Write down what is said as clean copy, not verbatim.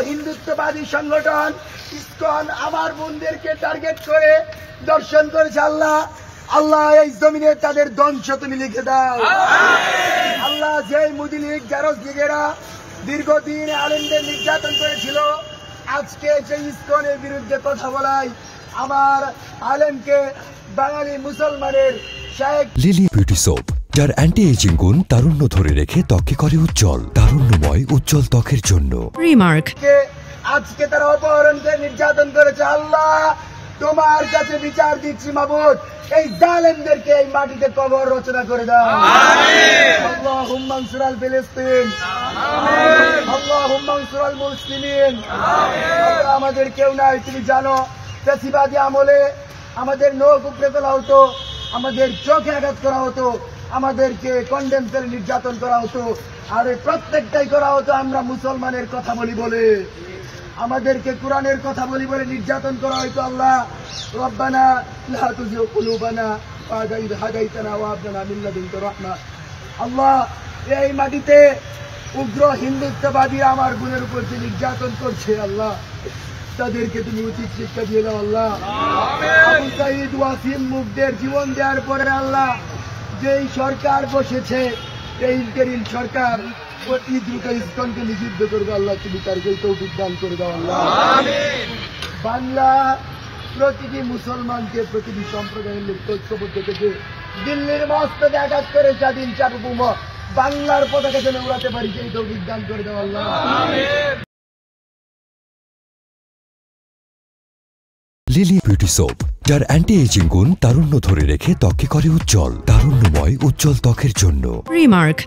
হিন্দুত্ববাদী সংগঠন ইসকন আমার বোনদেরকে টার্গেট করে দর্শন করেছে। আল্লাহ আল্লাহ এই জমিনে তাদের ধ্বংস তুমি লিখে দাও। আল্লাহ যেই মুদি লীগ জারজ লীগেরা দীর্ঘদিন আলেমদের নির্যাতন করেছিল, আজকে সেই ইসকনের বিরুদ্ধে কথা বলাই আমার আলেমকে বাঙালি মুসলমানের শেখ লিলি বিউটি সোপ, যার অ্যান্টি এজিং গুণ তারুণ্য ধরে রেখে ত্বকে করে উজ্জ্বল, তারুণ্যময় উজ্জ্বল ত্বকের জন্য। রিমার্ক আজকে তারা অপহরণ করে নির্যাতন করেছে। আল্লাহ তোমার কাছে বিচার দিচ্ছি মাবুদ, এই জালেমদেরকে এই মাটিতে কবর রচনা করে দাও। আল্লাহুম্মা আনসুর আল ফিলিস্তিন, আল্লাহুম্মা আনসুর আল মুসলিমিন। আমাদের কেউ নাই, তুমি জানো ফ্যাসিবাদী আমলে আমাদের নখ উপড়ে তোলা হতো, আমাদের চোখে আঘাত করা হতো, আমাদেরকে কন্ডেম করে নির্যাতন করা হতো, আর প্রত্যেকটাই করা হতো আমরা মুসলমানের কথা বলি বলে, আমাদেরকে কোরআনের কথা বলি বলে নির্যাতন করা হয়তো। আল্লাহ রব্বানা লা তুযিগ কুলুবানা বা'দা ইয হাদাইতানা ওয়া হাব লানা মিন লাদুনকা রাহমা। আল্লাহ এই মাটিতে উগ্র হিন্দুত্ববাদী আমার বোনের উপর যে নির্যাতন করছে, আল্লাহ তাদেরকে তুমি উচিত শিক্ষা দিয়ে দাও। আল্লাহ আবু সাঈদ ওয়াসিম মুগ্ধের জীবন দেওয়ার পরে আল্লাহ যেই সরকার বসেছে, এই ইন্টারিম সরকার অতি দ্রুত ইসকনকে নিষিদ্ধ করবে। আল্লাহ তুমি তার তৌফিক দান করে দাও। আল্লাহ বাংলা প্রতিটি মুসলমানকে, প্রতিটি সম্প্রদায়ের লোক ঐক্যবদ্ধ থেকে দিল্লির মস্তকে আঘাত করে স্বাধীন সার্বভৌম বাংলার পতাকা যেন উড়াতে পারি, সেই তৌফিক দান করে দাও। আল্লাহ লিলি বিউটি সোপ, যার অ্যান্টি এজিং গুণ তারুণ্য ধরে রেখে ত্বকে করে উজ্জ্বল, তারুণ্যময় উজ্জ্বল ত্বকের জন্য। রিমার্ক